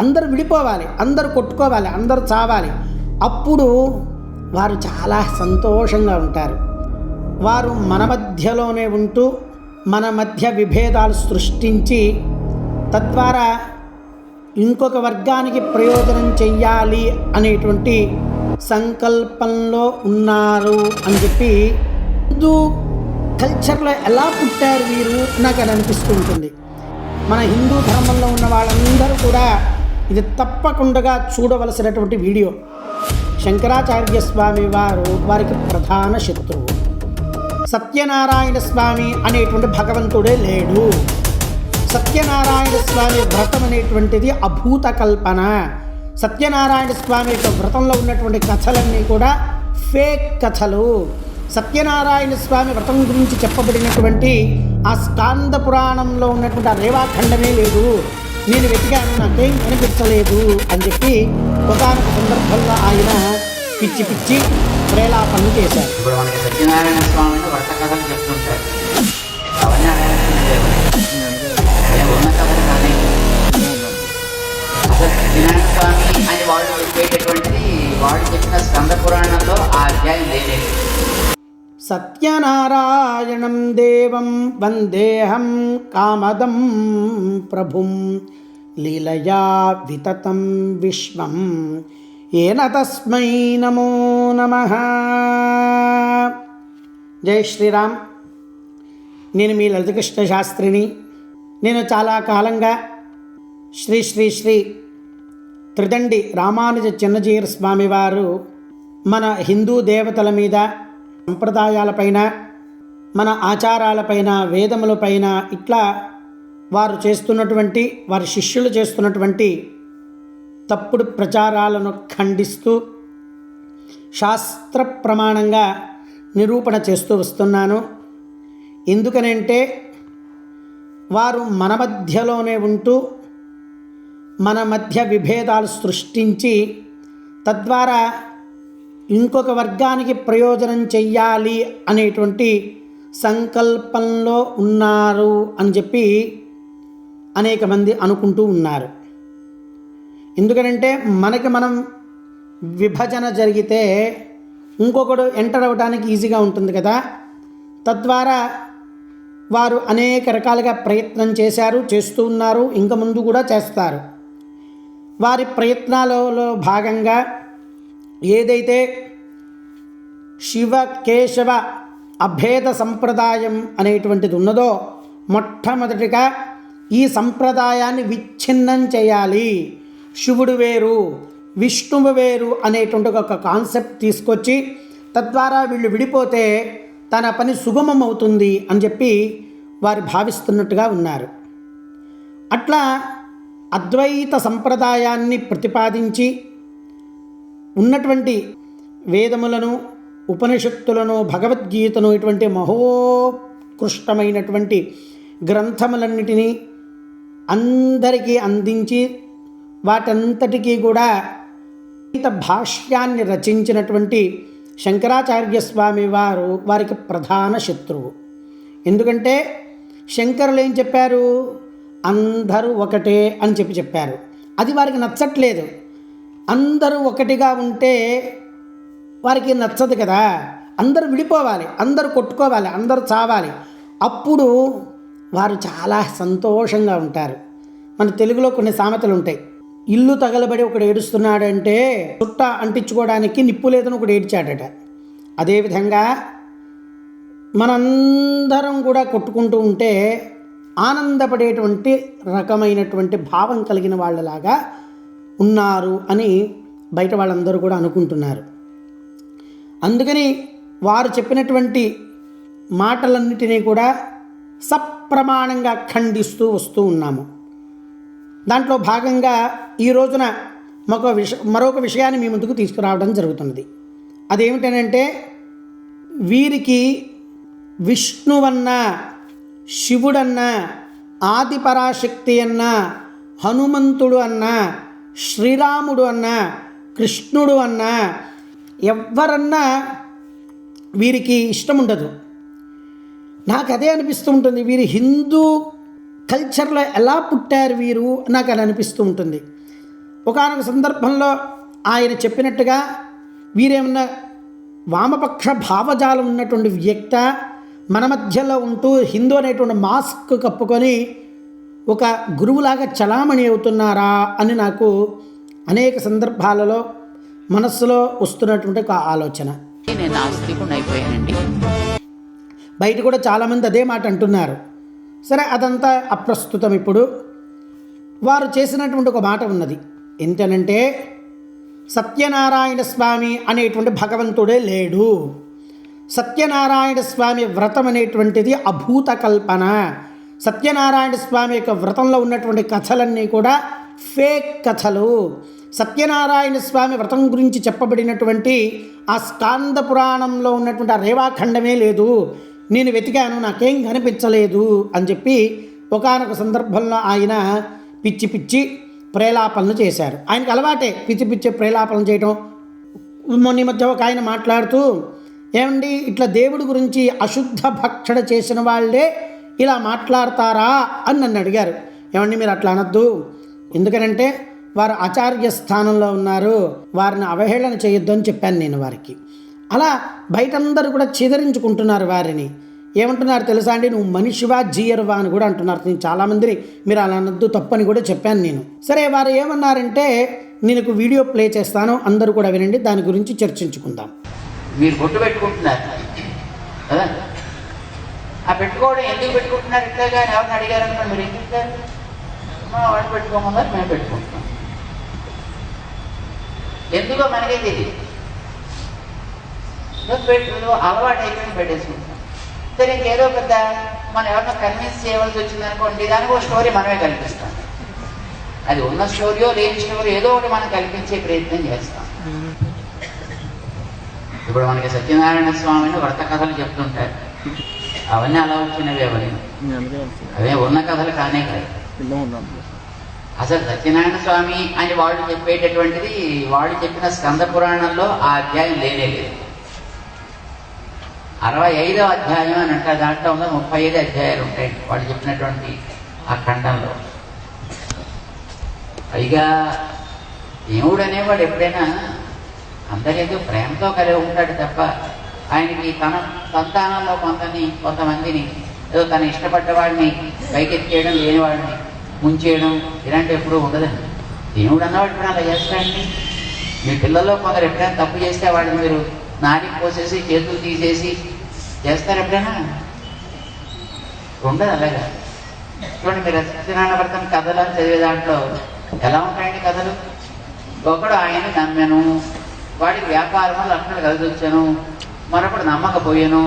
అందరూ విడిపోవాలి, అందరూ కొట్టుకోవాలి, అందరూ చావాలి. అప్పుడు వారు చాలా సంతోషంగా ఉంటారు. వారు మన మధ్యలోనే ఉంటూ మన మధ్య విభేదాలు సృష్టించి తద్వారా ఇంకొక వర్గానికి ప్రయోజనం చెయ్యాలి అనేటువంటి సంకల్పంలో ఉన్నారు అని చెప్పి హిందూ కల్చర్లో ఎలా పుట్టారు వీరు నాకు అని అనిపిస్తూ ఉంటుంది. మన హిందూ ధర్మంలో ఉన్న వాళ్ళందరూ కూడా ఇది తప్పకుండా చూడవలసినటువంటి వీడియో. శంకరాచార్య స్వామి వారికి ప్రధాన శత్రువు. సత్యనారాయణ స్వామి అనేటువంటి భగవంతుడే లేడు. సత్యనారాయణ స్వామి వ్రతం అనేటువంటిది అభూత కల్పన. సత్యనారాయణ స్వామి యొక్క వ్రతంలో ఉన్నటువంటి కథలన్నీ కూడా ఫేక్ కథలు. సత్యనారాయణ స్వామి వ్రతం గురించి చెప్పబడినటువంటి ఆ స్కాంద పురాణంలో ఉన్నటువంటి ఆ రేవాఖండమే లేదు. నేను వెతికాను, నాకేం కనిపించలేదు అని చెప్పి ఒకనొక సందర్భంలో ఆయన పిచ్చి పిచ్చి ప్రేలాపనలు చేశారు. ఇప్పుడు మనకి సత్యనారాయణ స్వామి వ్రత కథలు చెప్తుంటారు. ఉన్న కథలు కానీ అసలు సత్యనారాయణ స్వామి అని వాళ్ళు చెప్పేటటువంటిది వాళ్ళు చెప్పిన స్కంద పురాణంలో ఆ అధ్యాయం లేదు. సత్యనారాయణం దేవం వందేహం కామదం ప్రభుం లీలయా వితతం విశ్వం ఏన తస్మై నమో నమః. జై శ్రీరామ్. నేను మీ లలితకృష్ణ శాస్త్రిని. నేను చాలా కాలంగా శ్రీ శ్రీ శ్రీ త్రిదండి రామానుజ చిన్నజీయర్ స్వామి వారు మన హిందూ దేవతల మీద, సంప్రదాయాలపైన, మన ఆచారాలపైన, వేదములపైన ఇట్లా వారు చేస్తున్నటువంటి, వారి శిష్యులు చేస్తున్నటువంటి తప్పుడు ప్రచారాలను ఖండిస్తూ శాస్త్ర ప్రమాణంగా నిరూపణ చేస్తూ వస్తున్నాను. ఎందుకనంటే వారు మన మధ్యలోనే ఉంటూ మన మధ్య విభేదాలు సృష్టించి తద్వారా ఇంకొక వర్గానికి ప్రయోజనం చెయ్యాలి అనేటువంటి సంకల్పంలో ఉన్నారు అని చెప్పి అనేక మంది అనుకుంటూ ఉన్నారు. ఎందుకంటే మనకి మనం విభజన జరిగితే ఇంకొకడు ఎంటర్ అవ్వడానికి ఈజీగా ఉంటుంది కదా. తద్వారా వారు అనేక రకాలుగా ప్రయత్నం చేశారు, చేస్తూ ఉన్నారు, ఇంకా ముందు కూడా చేస్తారు. వారి ప్రయత్నాలలో భాగంగా ఏదైతే శివ కేశవ అభేద సంప్రదాయం అనేటువంటిది ఉన్నదో మొట్టమొదటిగా ఈ సంప్రదాయాన్ని విచ్ఛిన్నం చేయాలి. శివుడు వేరు, విష్ణువు వేరు అనేటువంటి ఒక కాన్సెప్ట్ తీసుకొచ్చి తద్వారా వీళ్ళు విడిపోతే తన పని సుగమం అవుతుంది అని చెప్పి వారు భావిస్తున్నట్టుగా ఉన్నారు. అట్లా అద్వైత సంప్రదాయాన్ని ప్రతిపాదించి ఉన్నటువంటి వేదములను, ఉపనిషత్తులను, భగవద్గీతను ఇటువంటి మహోత్కృష్టమైనటువంటి గ్రంథములన్నిటినీ అందరికీ అందించి వాటంతటికీ కూడా భాష్యాన్ని రచించినటువంటి శంకరాచార్య స్వామి వారికి ప్రధాన శత్రువు. ఎందుకంటే శంకరులు ఏం చెప్పారు? అందరూ ఒకటే అని చెప్పారు. అది వారికి నచ్చట్లేదు. అందరూ ఒకటిగా ఉంటే వారికి నచ్చదు కదా. అందరూ విడిపోవాలి, అందరూ కొట్టుకోవాలి, అందరూ చావాలి. అప్పుడు వారు చాలా సంతోషంగా ఉంటారు. మన తెలుగులో కొన్ని సామెతలు ఉంటాయి. ఇల్లు తగలబడి ఒకడు ఏడుస్తున్నాడంటే చుట్ట అంటించుకోవడానికి నిప్పు లేదని ఒకడు ఏడ్చాడట. అదేవిధంగా మనందరం కూడా కొట్టుకుంటూ ఉంటే ఆనందపడేటువంటి రకమైనటువంటి భావం కలిగిన వాళ్ళలాగా ఉన్నారు అని బయట వాళ్ళందరూ కూడా అనుకుంటున్నారు. అందుకని వారు చెప్పినటువంటి మాటలన్నిటినీ కూడా సప్రమాణంగా ఖండిస్తూ వస్తూ ఉన్నాము. దాంట్లో భాగంగా ఈ రోజున మరొక విషయాన్ని మీ ముందుకు తీసుకురావడం జరుగుతున్నది. అదేమిటనంటే వీరికి విష్ణువన్నా, శివుడన్నా, ఆదిపరాశక్తి అన్నా, హనుమంతుడు అన్నా, శ్రీరాముడు అన్నా, కృష్ణుడు అన్నా ఎవరన్నా వీరికి ఇష్టం ఉండదు. నాకు అదే అనిపిస్తూ ఉంటుంది. వీరు హిందూ కల్చర్లో ఎలా పుట్టారు వీరు నాకు అది అనిపిస్తూ ఉంటుంది. ఒకానొక సందర్భంలో ఆయన చెప్పినట్టుగా వీరేమన్నా వామపక్ష భావజాలం ఉన్నటువంటి వ్యక్త మన మధ్యలో ఉంటూ హిందూ అనేటువంటి మాస్క్ కప్పుకొని ఒక గురువులాగా చలామణి అవుతున్నారా అని నాకు అనేక సందర్భాలలో మనస్సులో వస్తున్నటువంటి ఒక ఆలోచన. నేను ఆస్తికుని అయిపోయానండి. బయట కూడా చాలామంది అదే మాట అంటున్నారు. సరే, అదంతా అప్రస్తుతం. ఇప్పుడు వారు చేసినటువంటి ఒక మాట ఉన్నది, ఏంటనంటే సత్యనారాయణ స్వామి అనేటువంటి భగవంతుడే లేడు. సత్యనారాయణ స్వామి వ్రతం అనేటువంటిది అభూత కల్పన. సత్యనారాయణ స్వామి యొక్క వ్రతంలో ఉన్నటువంటి కథలన్నీ కూడా ఫేక్ కథలు. సత్యనారాయణ స్వామి వ్రతం గురించి చెప్పబడినటువంటి ఆ స్కాంద పురాణంలో ఉన్నటువంటి ఆ రేవాఖండమే లేదు, నేను వెతికాను, నాకేం కనిపించలేదు అని చెప్పి ఒకానొక సందర్భంలో ఆయన పిచ్చి పిచ్చి ప్రేలాపనలు చేశారు. ఆయనకు అలవాటే పిచ్చి పిచ్చి ప్రేలాపనలు చేయటం. మొన్న మధ్య ఒక ఆయన మాట్లాడుతూ, ఏమండి ఇట్లా దేవుడి గురించి అశుద్ధ భక్షణ చేసిన వాళ్ళే ఇలా మాట్లాడతారా అని నన్ను అడిగారు. ఏమండి మీరు అట్లా అనొద్దు, ఎందుకనంటే వారు ఆచార్య స్థానంలో ఉన్నారు, వారిని అవహేళన చేయొద్దు అని చెప్పాను నేను వారికి. అలా బయటందరూ కూడా చిదరించుకుంటున్నారు వారిని. ఏమంటున్నారు తెలుసా అండి, నువ్వు మనిషివా జీయరువా అని కూడా అంటున్నారు. నేను చాలామందిని మీరు అలా అనొద్దు, తప్పని కూడా చెప్పాను నేను. సరే, వారు ఏమన్నారంటే నేను వీడియో ప్లే చేస్తాను, అందరూ కూడా వినండి, దాని గురించి చర్చించుకుందాం. మీరు బొట్టు పెట్టుకుంటున్నారు కదా, ఆ పెట్టుకోవడం ఎందుకు పెట్టుకుంటున్నారు ఇట్లా కానీ ఎవరిని అడిగారనుకో మీరు ఏం చెప్తారు? వాళ్ళు పెట్టుకోమన్నారు, మేము పెట్టుకుంటున్నాం. ఎందుకో మనకే తెలియదు, అలవాటు అయిపోయి పెట్టేసుకుంటాం. సరే, ఇంకేదో పెద్ద మనం ఎవరినో కన్విన్స్ చేయవలసి వచ్చిందనుకోండి, దానికి ఒక స్టోరీ మనమే కల్పిస్తాం. అది ఉన్న స్టోరీయో లేని స్టోరీ ఏదో ఒకటి మనం కల్పించే ప్రయత్నం చేస్తాం. ఇప్పుడు మనకి సత్యనారాయణ స్వామిని వ్రత కథలు చెప్తుంటారు, అవన్నీ అలా వచ్చినవి, అవే ఉన్న కథలు కానే కాదు. అసలు సత్యనారాయణ స్వామి అని వాళ్ళు చెప్పేటటువంటిది వాళ్ళు చెప్పిన స్కంద పురాణంలో ఆ అధ్యాయం లేనే లేదు. 65వ అధ్యాయం అని అంటారు, దాంట్లో ఉన్న 35 అధ్యాయాలు ఉంటాయి వాళ్ళు చెప్పినటువంటి ఆ ఖండంలో. పైగా దేవుడు అనేవాడు ఎప్పుడైనా అందరితో ప్రేమతో కలిగి ఉంటాడు తప్ప ఆయనకి తన సంతానంలో కొంతమందిని ఏదో తను ఇష్టపడ్డ వాడిని పైకెత్తేయడం, లేని వాడిని ముంచేయడం ఇలాంటివి ఎప్పుడూ ఉండదండి. దేవుడు అన్నవాడు ఇప్పుడు అలా చేస్తాడండి. మీ పిల్లల్లో కొందరు ఎప్పుడైనా తప్పు చేస్తే వాడిని మీరు నారికి పోసేసి చేతులు తీసేసి చేస్తారు ఎప్పుడైనా? ఉండదు అలాగా. చూడండి, మీరు సత్యనారాయణ వ్రతం కథలు అని చదివే దాంట్లో ఎలా ఉంటాయండి కథలు? ఒకడు ఆయన నమ్మాను, వాడికి వ్యాపారంలో లక్షణాలు కలిసి వచ్చాను, మరొకడు నమ్మకపోయాను,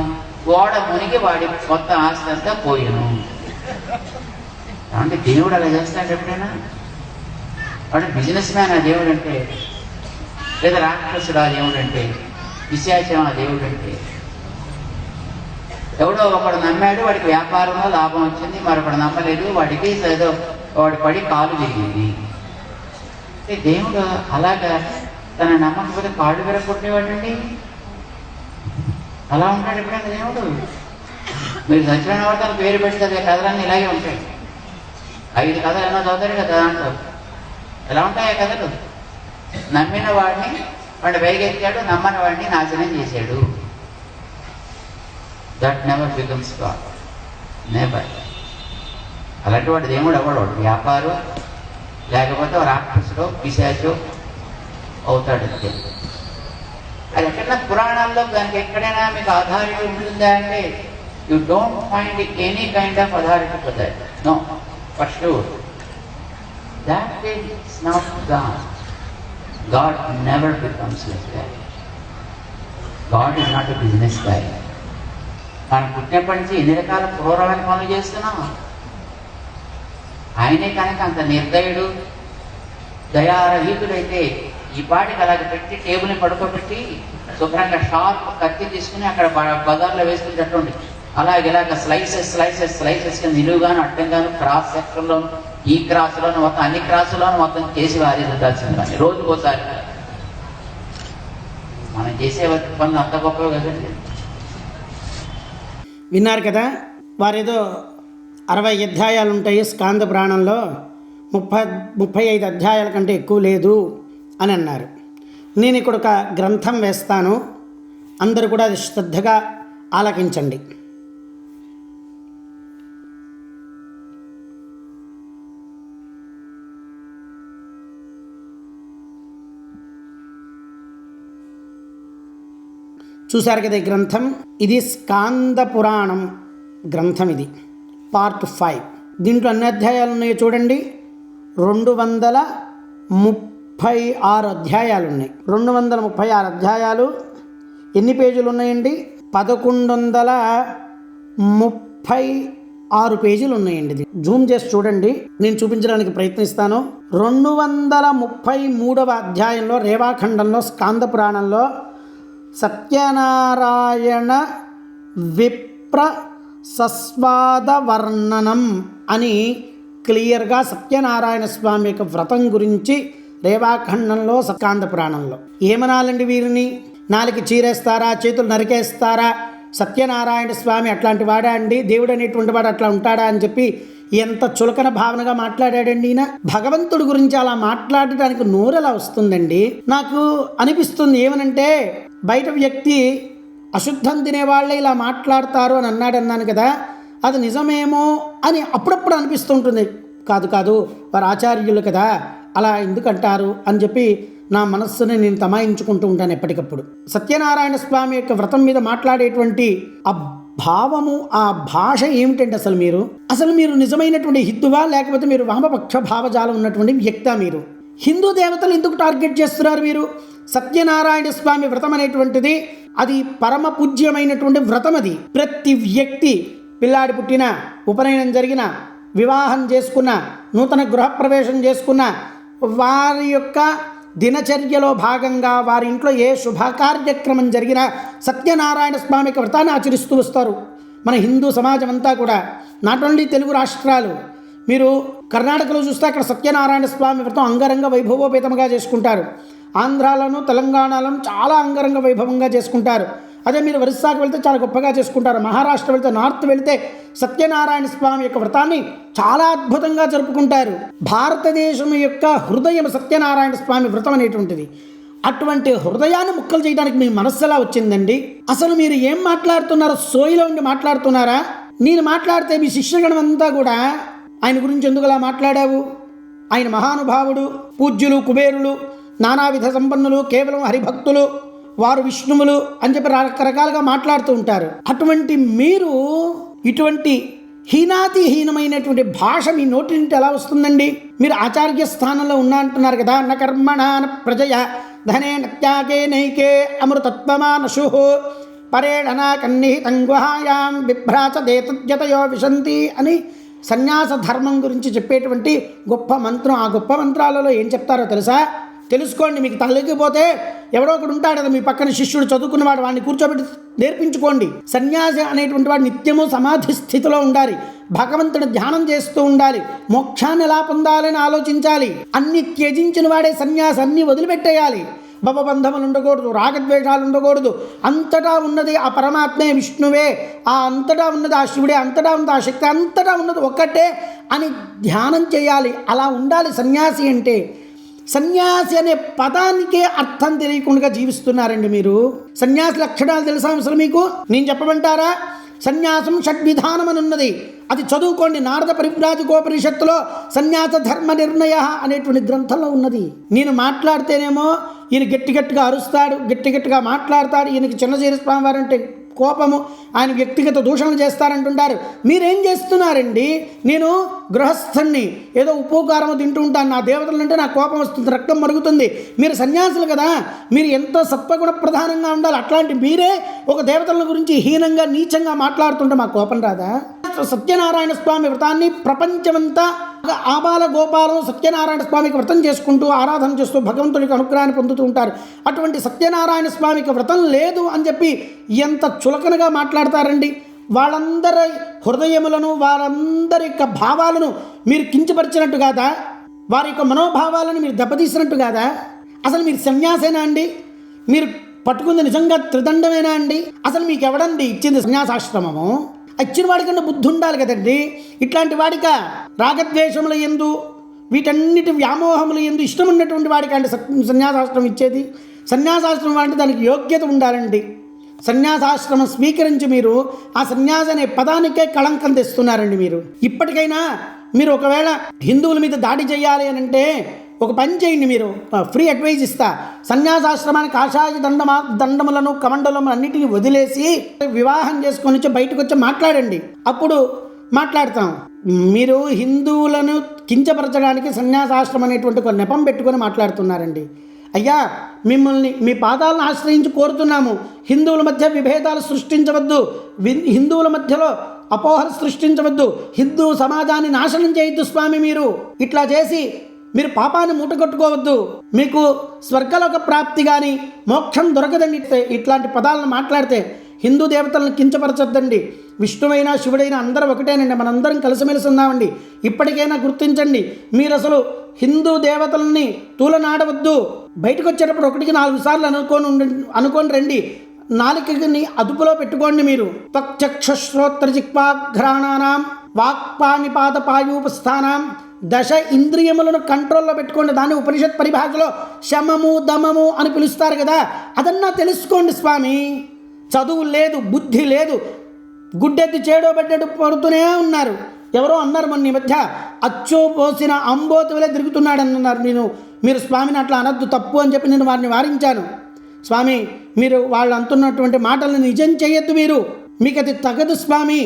ఓడ మునిగి వాడి మొత్తం ఆస్తి అంతా పోయాను. అంటే దేవుడు అలా చేస్తాడు ఎప్పుడైనా? వాడు బిజినెస్ మ్యాన్ ఆ దేవుడు అంటే, లేదా రాక్షసుడు ఆ దేవుడు అంటే, పిశాచం ఆ దేవుడు అంటే. ఎవడో ఒకడు నమ్మాడు, వాడికి వ్యాపారంలో లాభం వచ్చింది, మరొకడు నమ్మలేదు, వాడికి ఏదో వాడి పడి కాలు విరిగింది. దేవుడు అలాగా తన నమ్మకపోతే కాళ్ళు విరగొట్టేవాడండి. అలా ఉంటాడు ఎప్పుడైనా దేవుడు? మీరు సత్యనారాయణ వ్రతాలు పేరు పెడితే కథలన్నీ ఇలాగే ఉంటాయి. 5 కథలు ఏమో చదువుతారు కదా, దాంట్లో ఎలా ఉంటాయి ఆ కథలు? నమ్మిన వాడిని వాడు పైకెత్తాడు, నమ్మని వాడిని నాశనం చేశాడు. That never becomes God, never. అలాంటి వాడు దేవుడు ఎవడు? వాడు వ్యాపారం లేకపోతే రాక్షసుడో పిశాచో అవుతాడు. అది ఎక్కడైనా పురాణాల్లో దానికి ఎక్కడైనా మీకు అథారిటీ ఉంటుందా అంటే you don't find any kind of authority for that. No, for sure. That is not God. God never becomes like that. God is not a business guy. మనం పుట్టినప్పటి నుంచి ఎన్ని రకాల క్రూరమైన పనులు చేస్తున్నాం. ఆయనే కనుక అంత నిర్దయుడు దయారహితుడైతే ఈ పాటికి అలాగే పెట్టి టేబుల్ని పడుకోబెట్టి శుభ్రంగా షార్ప్ కత్తి తీసుకుని అక్కడ బజార్లో వేసుకునేటట్టుండి అలాగే ఇలాగ స్లైసెస్ స్లైసెస్ స్లైసెస్ నిలువుగాను అడ్డంగాను క్రాస్ సెక్షన్లోను ఈ క్రాసులోను మొత్తం అన్ని క్రాసులోను మొత్తం చేసి వారేదాల్సింది కానీ రోజుకోసారి. మనం చేసే పనులు అంత గొప్పవి కదండి. విన్నారు కదా, వారేదో 60 అధ్యాయాలు ఉంటాయి స్కాంద పురాణంలో. 35 అధ్యాయాల కంటే ఎక్కువ లేదు అని అన్నారు. నేను ఇక్కడ ఒక గ్రంథం వేస్తాను, అందరూ కూడా అది శ్రద్ధగా ఆలకించండి. చూశారు కదా ఈ గ్రంథం, ఇది స్కాంద పురాణం గ్రంథం, ఇది పార్ట్ 5. దీంట్లో అన్ని అధ్యాయాలు ఉన్నాయో చూడండి. 236 అధ్యాయాలు ఉన్నాయి. 236 అధ్యాయాలు ఎన్ని పేజీలు ఉన్నాయండి? 1136 పేజీలు ఉన్నాయండి. ఇది జూమ్ చేసి చూడండి, నేను చూపించడానికి ప్రయత్నిస్తాను. 233వ అధ్యాయంలో రేవాఖండంలో స్కాంద పురాణంలో సత్యనారాయణ విప్ర సస్వాద వర్ణనం అని క్లియర్గా సత్యనారాయణ స్వామి యొక్క వ్రతం గురించి రేవాఖండంలో స్కాంద పురాణంలో. ఏమనాలండి వీరిని? నాలుగు చీరేస్తారా, చేతులు నరికేస్తారా? సత్యనారాయణ స్వామి అట్లాంటి వాడా అండి? దేవుడు అనేటువంటి వాడు అట్లా ఉంటాడా అని చెప్పి ఎంత చులకన భావనగా మాట్లాడాడండి ఈయన. భగవంతుడి గురించి అలా మాట్లాడటానికి నోరు ఎలా వస్తుందండి? నాకు అనిపిస్తుంది ఏమనంటే, బయట వ్యక్తి అశుద్ధం తినేవాళ్ళే ఇలా మాట్లాడతారు అని అన్నాను కదా, అది నిజమేమో అని అప్పుడప్పుడు అనిపిస్తుంటుంది. కాదు వారు ఆచార్యులు కదా, అలా ఎందుకంటారు అని చెప్పి నా మనస్సుని నేను తమాయించుకుంటూ ఉంటాను ఎప్పటికప్పుడు. సత్యనారాయణ స్వామి యొక్క వ్రతం మీద మాట్లాడేటువంటి ఆ భావము, ఆ భాష ఏమిటంటే అసలు మీరు నిజమైనటువంటి హిందువా, లేకపోతే మీరు వామపక్ష భావజాలం ఉన్నటువంటి వ్యక్తా? మీరు హిందూ దేవతలు ఎందుకు టార్గెట్ చేస్తున్నారు మీరు? సత్యనారాయణ స్వామి వ్రతం అనేటువంటిది అది పరమ పూజ్యమైనటువంటి వ్రతం. అది ప్రతి వ్యక్తి, పిల్లాడి పుట్టిన, ఉపనయనం జరిగిన, వివాహం చేసుకున్న, నూతన గృహప్రవేశం చేసుకున్న వారి యొక్క దినచర్యలో భాగంగా వారి ఇంట్లో ఏ శుభకార్యక్రమం జరిగినా సత్యనారాయణ స్వామి యొక్క వ్రతాన్ని ఆచరిస్తూ వస్తారు మన హిందూ సమాజం అంతా కూడా. నాట్ ఓన్లీ తెలుగు రాష్ట్రాలు, మీరు కర్ణాటకలో చూస్తే అక్కడ సత్యనారాయణ స్వామి వ్రతం అంగరంగ వైభవోపేతంగా చేసుకుంటారు. ఆంధ్రాలోను తెలంగాణలోను చాలా అంగరంగ వైభవంగా చేసుకుంటారు. అదే మీరు ఒరిస్సాకు వెళ్తే చాలా గొప్పగా చేసుకుంటారు. మహారాష్ట్ర వెళ్తే, నార్త్ వెళ్తే సత్యనారాయణ స్వామి యొక్క వ్రతాన్ని చాలా అద్భుతంగా జరుపుకుంటారు. భారతదేశం యొక్క హృదయం సత్యనారాయణ స్వామి వ్రతం అనేటువంటిది. అటువంటి హృదయాన్ని ముక్కలు చేయడానికి మీ మనస్సు ఎలా వచ్చిందండి? అసలు మీరు ఏం మాట్లాడుతున్నారో సోయిలో ఉండి మాట్లాడుతున్నారా? నేను మాట్లాడితే మీ శిష్యగణం అంతా కూడా ఆయన గురించి ఎందుకు అలా మాట్లాడావు, ఆయన మహానుభావుడు, పూజ్యులు, కుబేరులు, నానావిధ సంపన్నులు, కేవలం హరిభక్తులు, వారు విష్ణువులు అని చెప్పి రకరకాలుగా మాట్లాడుతూ ఉంటారు. అటువంటి మీరు ఇటువంటి హీనాతిహీనమైనటువంటి భాష మీ నోటి నుండి ఎలా వస్తుందండి? మీరు ఆచార్య స్థానంలో ఉన్నా అంటున్నారు కదా. న కర్మణాన ప్రజయ ధనేన త్యాగే నైకే అమృతత్వమానశు పరేణన కన్నిహితం గుహాయాం బిభ్రాచ దేతద్యతయో విశంతి అని సన్యాస ధర్మం గురించి చెప్పేటువంటి గొప్ప మంత్రం. ఆ గొప్ప మంత్రాలలో ఏం చెప్తారో తెలుసా? తెలుసుకోండి. మీకు తలెక్కిపోతే ఎవడో ఒకడు ఉంటాడు కదా మీ పక్కన శిష్యుడు, చదువుకున్నవాడు, వాడిని కూర్చోబెట్టి నేర్పించుకోండి. సన్యాసి అనేటువంటి వాడు నిత్యము సమాధి స్థితిలో ఉండాలి, భగవంతుడు ధ్యానం చేస్తూ ఉండాలి, మోక్షాన్ని ఎలా పొందాలని ఆలోచించాలి. అన్ని త్యజించిన వాడే సన్యాసి, అన్ని వదిలిపెట్టేయాలి. భవబంధములు ఉండకూడదు, రాగద్వేషాలు ఉండకూడదు. అంతటా ఉన్నది ఆ పరమాత్మే, విష్ణువే, ఆ అంతటా ఉన్నది ఆ శివుడే, అంతటా ఉన్నది ఆ శక్తి, అంతటా ఉన్నది ఒక్కటే అని ధ్యానం చేయాలి. అలా ఉండాలి సన్యాసి అంటే. సన్యాసి అనే పదానికే అర్థం తెలియకుండా జీవిస్తున్నారండి మీరు. సన్యాసి లక్షణాలు తెలుసా అసలు మీకు? నేను చెప్పమంటారా? సన్యాసం షడ్విధానం అని ఉన్నది, అది చదువుకోండి. నారద పరివ్రాజకోపనిషత్తులో సన్యాస ధర్మ నిర్ణయ అనేటువంటి గ్రంథంలో ఉన్నది. నేను మాట్లాడితేనేమో ఈయన గట్టిగా అరుస్తాడు, గట్టిగా మాట్లాడతాడు. ఈయనకి చిన్నజీర స్వామి వారంటే కోపము, ఆయన వ్యక్తిగత దూషణలు చేస్తారంటుంటారు. మీరేం చేస్తున్నారండి? నేను గృహస్థుణ్ణి, ఏదో ఉప్పు కారం తింటూ ఉంటాను, నా దేవతలంటే నాకు కోపం వస్తుంది, రక్తం మరుగుతుంది. మీరు సన్యాసులు కదా, మీరు ఎంతో సత్వగుణ ప్రధానంగా ఉండాలి. అట్లాంటి మీరే ఒక దేవతల గురించి హీనంగా నీచంగా మాట్లాడుతుంటే మా కోపం రాదా? సత్యనారాయణ స్వామి వ్రతాన్ని ప్రపంచమంతా ఆబాల గోపాలం సత్యనారాయణ స్వామికి వ్రతం చేసుకుంటూ ఆరాధన చేస్తూ భగవంతుడికి అనుగ్రహాన్ని పొందుతూ ఉంటారు. అటువంటి సత్యనారాయణ స్వామికి వ్రతం లేదు అని చెప్పి ఎంత చులకనగా మాట్లాడతారండి. వాళ్ళందరి హృదయములను, వారందరి యొక్క భావాలను మీరు కించపరిచినట్టు కాదా? వారి యొక్క మనోభావాలను మీరు దెబ్బతీసినట్టు కాదా? అసలు మీరు సన్యాసేనా అండి? మీరు పట్టుకుంది నిజంగా త్రిదండమేనా అండి? అసలు మీకు ఎవడండి ఇచ్చింది సన్యాసాశ్రమము? ఇచ్చిన వాడికన్నా బుద్ధి ఉండాలి కదండి. ఇట్లాంటి వాడిక రాగద్వేషముల యందు వీటన్నిటి వ్యామోహములు ఎందు ఇష్టం ఉన్నటువంటి వాడికి అంటే సన్యాసాశ్రమం ఇచ్చేది. సన్యాసాశ్రమం అంటే దానికి యోగ్యత ఉండాలండి. సన్యాసాశ్రమం స్వీకరించి మీరు ఆ సన్యాసి అనే పదానికే కళంకం తెస్తున్నారండి. మీరు ఇప్పటికైనా మీరు ఒకవేళ హిందువుల మీద దాడి చేయాలి అని అంటే ఒక పని చేయండి. మీరు ఫ్రీ అడ్వైజ్ ఇస్తా, సన్యాసాశ్రమానికి కాషాయ దండములను కమండలము అన్నిటిని వదిలేసి వివాహం చేసుకొని వచ్చి బయటకు వచ్చి మాట్లాడండి. అప్పుడు మాట్లాడతాం. మీరు హిందువులను కించపరచడానికి సన్యాసాశ్రమం అనేటువంటి ఒక నెపం పెట్టుకొని మాట్లాడుతున్నారండి. అయ్యా, మిమ్మల్ని మీ పాదాలను ఆశ్రయించి కోరుతున్నాము, హిందువుల మధ్య విభేదాలు సృష్టించవద్దు, హిందువుల మధ్యలో అపోహలు సృష్టించవద్దు, హిందూ సమాజాన్ని నాశనం చేయొద్దు స్వామి. మీరు ఇట్లా చేసి మీరు పాపాన్ని మూటగొట్టుకోవద్దు, మీకు స్వర్గలోక ప్రాప్తి కానీ మోక్షం దొరకదండి. ఇట్లాంటి పదాలను మాట్లాడితే హిందూ దేవతలను కించపరచొద్దండి. విష్ణువైనా శివుడైనా అందరూ ఒకటేనండి, మనందరం కలిసిమెలిసి ఉన్నామండి. ఇప్పటికైనా గుర్తించండి. మీరు అసలు హిందూ దేవతలని తూలనాడవద్దు. బయటకు వచ్చేటప్పుడు 1-4 సార్లు అనుకొని రండి. నాలికని అదుపులో పెట్టుకోండి. మీరు త్వక్చక్షుశ్రోత్రజిక్వాఘ్రాణానాం వాక్పాణిపాదపాయూపస్థానాం దశ ఇంద్రియములను కంట్రోల్లో పెట్టుకోండి. దాన్ని ఉపనిషత్ పరిభాషలో శమము దమము అని పిలుస్తారు కదా, అదన్నా తెలుసుకోండి స్వామి. చదువు లేదు, బుద్ధి లేదు, గుడ్డెత్తి చేడోబడ్డట్టు పడుతూనే ఉన్నారు. ఎవరో అన్నారు మొన్న ఈ మధ్య, అచ్చో పోసిన అంబోతు వలె తిరుగుతున్నాడు అన్నారు. మీరు స్వామిని అట్లా అనద్దు, తప్పు అని చెప్పి నేను వారిని వారించాను. స్వామి, మీరు వాళ్ళు అంటున్నటువంటి మాటలను నిజం చేయొద్దు. మీకు అది తగదు స్వామి.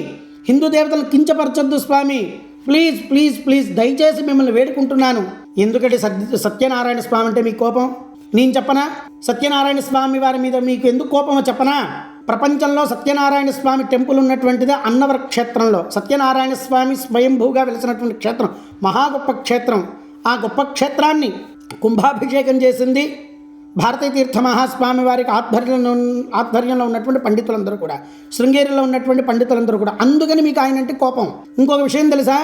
హిందూ దేవతలను కించపరచొద్దు స్వామి. ప్లీజ్ ప్లీజ్ ప్లీజ్ దయచేసి మిమ్మల్ని వేడుకుంటున్నాను. ఎందుకంటే సత్యనారాయణ స్వామి అంటే మీకు కోపం నేను చెప్పనా? సత్యనారాయణ స్వామి వారి మీద మీకు ఎందుకు కోపమో చెప్పనా? ప్రపంచంలో సత్యనారాయణ స్వామి టెంపుల్ ఉన్నటువంటిది అన్నవర క్షేత్రంలో. సత్యనారాయణ స్వామి స్వయంభూగా వెలిసినటువంటి క్షేత్రం, మహా గొప్ప క్షేత్రం. ఆ గొప్ప క్షేత్రాన్ని కుంభాభిషేకం చేసింది భారతీ తీర్థ మహాస్వామి వారికి ఆధ్వర్యంలో ఉన్నటువంటి పండితులందరూ కూడా, శృంగేరిలో ఉన్నటువంటి పండితులందరూ కూడా. అందుకని మీకు ఆయన అంటే కోపం. ఇంకొక విషయం తెలుసా?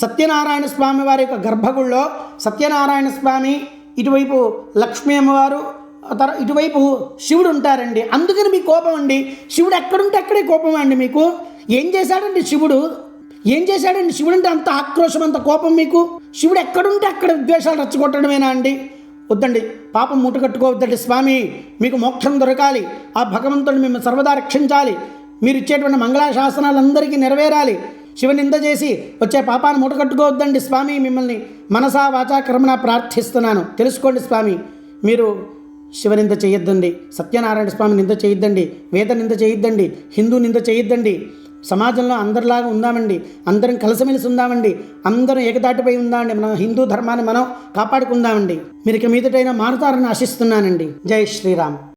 సత్యనారాయణ స్వామి వారి యొక్క గర్భగుడిలో సత్యనారాయణ స్వామి, ఇటువైపు లక్ష్మీ అమ్మవారు, ఇటువైపు శివుడు ఉంటారండి. అందుకని మీకు కోపం అండి. శివుడు ఎక్కడుంటే అక్కడే కోపం అండి మీకు. ఏం చేశాడండి శివుడు? ఏం చేశాడండి శివుడు అంటే అంత ఆక్రోశం, అంత కోపం మీకు? శివుడు ఎక్కడుంటే అక్కడ విద్వేషాలు రచ్చగొట్టడమేనా అండి? వద్దండి, పాపం మూటగట్టుకోవద్దండి స్వామి. మీకు మోక్షం దొరకాలి, ఆ భగవంతుడు మిమ్మల్ని సర్వదా రక్షించాలి, మీరు ఇచ్చేటువంటి మంగళాశాసనాలందరికీ నెరవేరాలి. శివనింద చేసి వచ్చే పాపాన్ని మూటగట్టుకోవద్దండి స్వామి. మిమ్మల్ని మనసా వాచా కర్మణ ప్రార్థిస్తున్నాను. తెలుసుకోండి స్వామి. మీరు శివనింద చేయొద్దండి, సత్యనారాయణ స్వామి నింద చేయొద్దండి, వేద నింద చేయొద్దండి, హిందూ నింద చేయొద్దండి. సమాజంలో అందరిలాగా ఉందామండి, అందరం కలిసిమెలిసి ఉందామండి, అందరం ఏకతాటిపై ఉందామండి. మన హిందూ ధర్మాన్ని మనం కాపాడుకుందామండి. మీరు ఇక మీదటైనా మారుతారని ఆశిస్తున్నానండి. జై శ్రీరామ్.